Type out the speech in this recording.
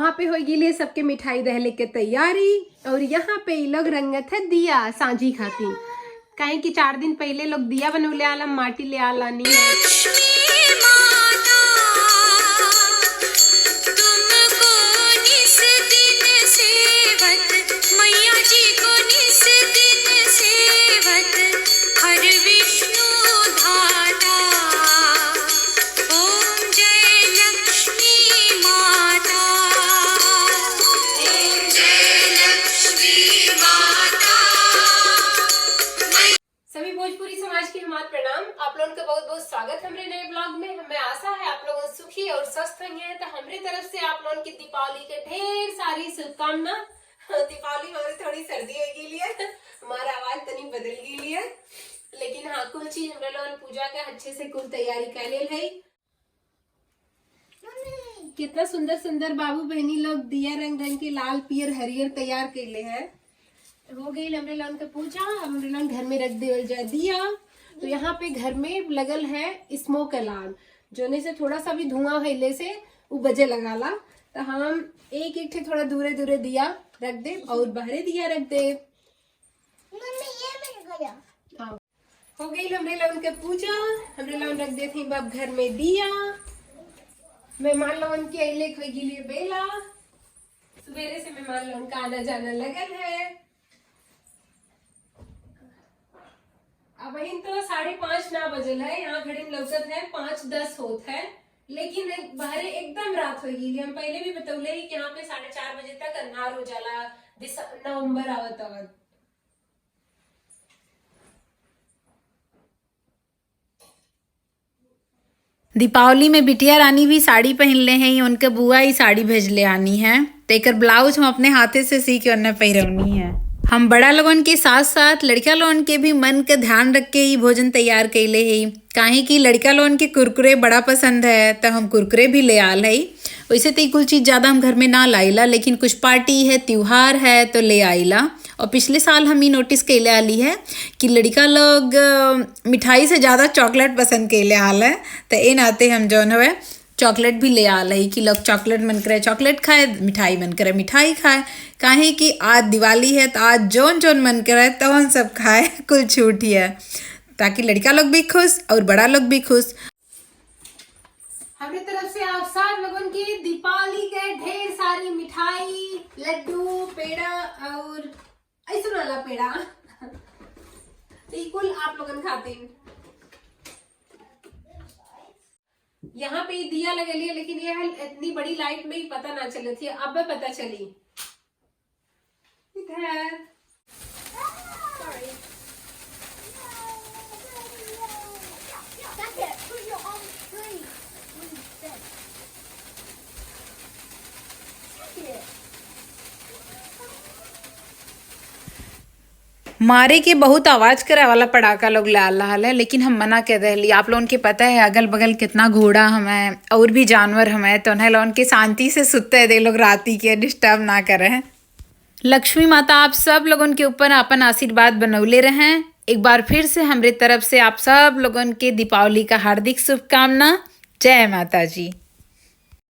वहाँ पे हो गई सबके मिठाई दहले के तैयारी। और यहाँ पे लोग रंगत है दिया सांझी खातिर, कहीं कि 4 दिन पहले लोग दिया बनौले आला, माटी ले आलानी है। आप लोगों का बहुत बहुत स्वागत है हमारे नए ब्लॉग में। हमें आशा है आप लोग सुखी और स्वस्थ होंगे। तो हमारी तरफ से आप लोगों की दीपावली के ढेर सारी शुभकामना। दीपावली में थोड़ी सर्दी हो गई है, हमारा आवाज तनी बदल गई है, लेकिन हाँ कुल चीज हमारे लोग पूजा के अच्छे से कुल तैयारी कर ले है। कितना सुंदर सुंदर बाबू बहनी लोग दिया रंग रंग के लाल पियर हरियर तैयार कर ले है। हो गई हमारे लोग का पूजा, हमारे लोग घर में रख दे जाए दिया। तो यहाँ पे घर में लगल है स्मोक अलार्म, जोने से थोड़ा सा भी धुआं हिले से वो बजे लगाला। तो हम एक एक थोड़ा दूरे दूरे दिया रख दे और बाहरे दिया रख दे। हाँ हो गई हमरे लोगन के पूजा, हमरे लोगन रख दे थी बाप घर में दिया। मेहमान लोगन के अले खोई गिली बेला, सवेरे से मेहमान लोगन का आना जाना लगल है। अब वही तो 5:30 ना बजल है, यहाँ घड़ी में लौकत है 5:10 होत है, लेकिन बाहरे एकदम रात हो गई। हम पहले भी बतौले ही कि यहाँ पे 4:30 बजे तक अन्हार हो जाला, नवंबर आवत आवत। दीपावली में बिटिया रानी भी साड़ी पहन ले हैं, उनके बुआ ही साड़ी भेज ले आनी है। तेकर ब्लाउज हम अपने हाथे से सी के उन्हें पहरवनी है। हम बड़ा लोगन के साथ साथ लड़का लोगन के भी मन का ध्यान रख के ही भोजन तैयार कैले है। काहे कि लड़का लोगन के कुरकुरे बड़ा पसंद है, तो हम कुरकुरे भी ले आल है। वैसे तो कुछ चीज़ ज़्यादा हम घर में ना लाइला, लेकिन कुछ पार्टी है त्योहार है तो ले आइला। और पिछले साल हम ही नोटिस कैले आली है कि लड़का लोग मिठाई से ज़्यादा चॉकलेट पसंद कैले आल है। तो ए नाते हम जौन है चॉकलेट भी ले आल है कि लोग चॉकलेट मन करे चॉकलेट खाए, मिठाई मन करे मिठाई खाए। काहे कि आज दिवाली है तो आज जौन जौन मन करे तो हम सब खाए, कुल छूट ही है, ताकि लड़का लोग भी खुश और बड़ा लोग भी खुश। हमारी तरफ से आप सब लोगों की दीपावली के ढेर सारी मिठाई, लड्डू, पेड़ा और ऐसा वाला पेड़ा कुल आप लोगन खाते। यहाँ पे दिया लगली है, लेकिन ये इतनी बड़ी लाइट में ही पता ना चली थी, अब पता चली। इधर मारे के बहुत आवाज करे वाला पटाखा लोग ला रहा है, लेकिन हम मना कर रहे। आप लोगों के पता है अगल बगल कितना घोड़ा हमें और भी जानवर हमें, तो उन्हें लोगों के शांति से सुते दे, लोग राती के डिस्टर्ब ना करें। लक्ष्मी माता आप सब लोगों के ऊपर अपन आशीर्वाद बनौले रहें। एक बार फिर से हमारे तरफ से आप सब लोगों के दीपावली का हार्दिक शुभकामना। जय माता जी।